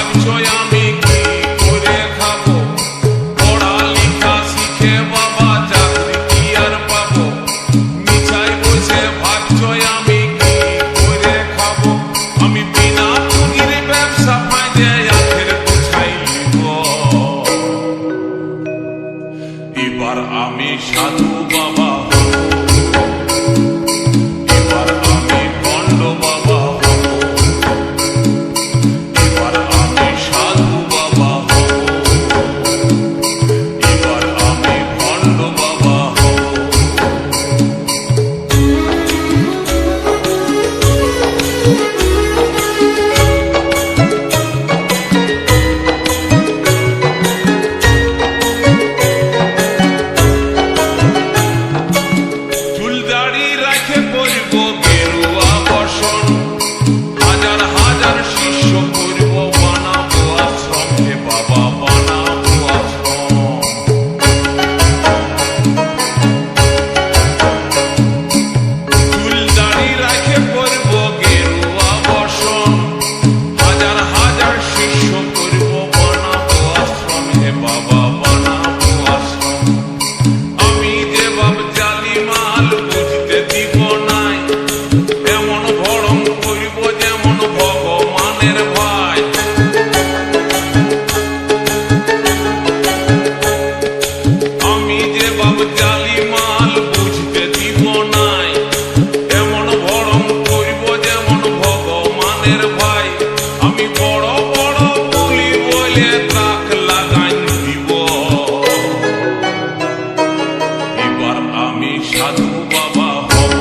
ভাবছো আমি কি করে খাবো, পড়ালেখা শিখে বাবা চাকরি কি আর পাবো, মিছাই বসে ভাবছো আমি কি করে খাবো, আমি বিনা পুঁজির ব্যবসা ফাঁদে আখের গোছাই নিব। এবার আমি সাধু বাবা হব, এবার আমি ভণ্ড বাবা হব, এবার আমি সাধু বাবা হব, এবার আমি ভণ্ড বাবা হব। চুল দাড়ি রাখে পরিব গেরুয়া বসন, হাজার হাজার শিষ্য করব বানাবো আশ্রম, হে বাবা বানাবো আশ্রম। চুল দাড়ি রাখে পরিব গেরুয়া বসন, হাজার হাজার শিষ্য করব বানাবো আশ্রম, হে বাবা বানাবো আশ্রম। আমি যে বাপ জালি মাল বুঝতে দিব নাই, এমন ভরং করিব যেমন ভগবানের ভাই। আমি যে বাপ জালি মাল বুঝতে দিব নাই, এমন ভরং করিব যেমন ভগবানের ভাই। আমি বড় বড় বলি বলে তাক লাগাই দিব। এবার আমি সাধু বাবা হব,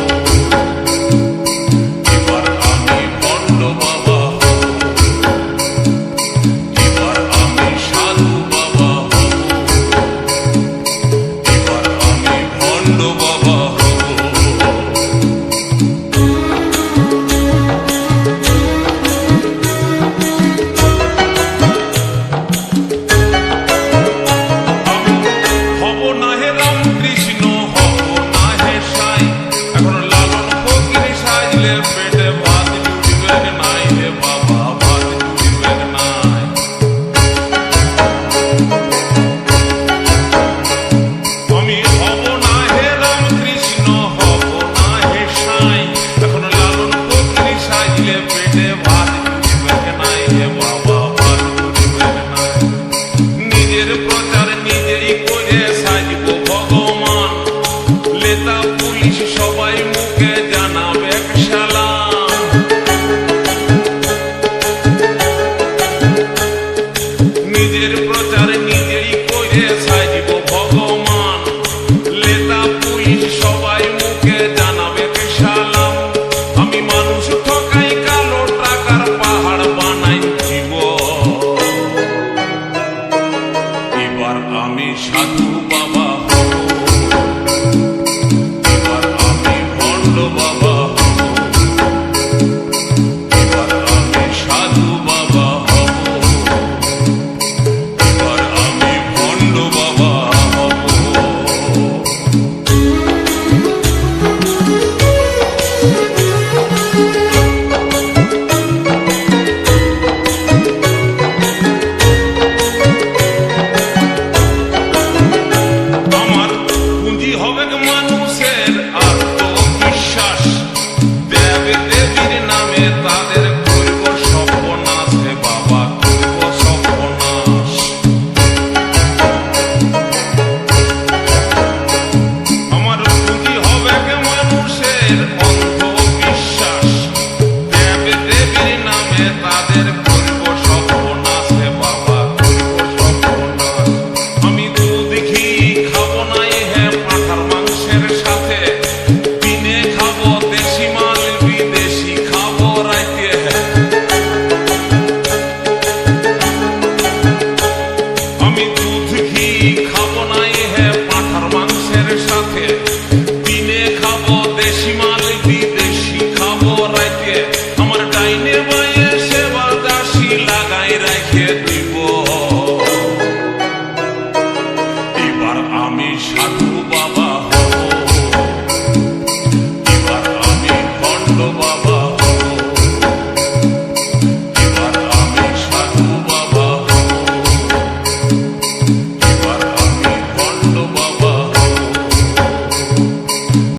এবার আমি ভণ্ড বাবা হব, এবার আমি সাধু বাবা হব, এবার আমি ভণ্ড বাবা হব। হব না হে রামকৃষ্ণ, হব না হে সাই, এখন লালন ফকির সাজলে পেটে ভাত জুড়িবে নাই, হে বাবা ভাত জুড়িবে নাই। আমি হব না হে রামকৃষ্ণ, হব না হে সাই, এখন লালন ফকির সাজলে পেটে ভাত জুড়িবে নাই, হে বাবা ভাত জুড়িবে নাই। নিজের প্রচার নিজেই করে সাজব ভগবান, লেতা পুলিশ সবাই মুখে জানাবে সালাম। নিজের প্রচার নিজেই করে সাজব ভগবান, লেতা পুলিশ সবাই মুখে জানাবে সালাম। আমি মানুষ ঠকাই কালো টাকার পাহাড় বানাই জীব। এবার আমি সাধু বাবা হব, এবার আমি ভণ্ড বাবা হব, এবার আমি সাধু বাবা হব, এবার আমি ভণ্ড বাবা হব। আমার পুঁজি হবে মানুষের আত্মবিশ্বাস, দেব দেবীর নামে তাদের করব সর্বনাশ, হে বাবা করব সর্বনাশ। আমার পুঁজি হবে মানুষের অন্ধবিশ্বাস, দেব দেবীর নামে তাদের করব সর্বনাশ, হে বাবা করব সর্বনাশ। আমি দুধ ঘি খাবো নাই হে পাঁঠার মাংসের সাথে, দিনে খাবো দেশি মাল বিদেশি খাবো রাইতে। আমি দুধ ঘি খাবো নাই হে পাঁঠার মাংসের সাথে, দিনে খাবো দেশি মাল বিদেশি খাবো রাইতে। আমার ডাইনে বাঁয়ে সেবা দাসী লাগাই রেখে দিব। এবার আমি সাধু বাবা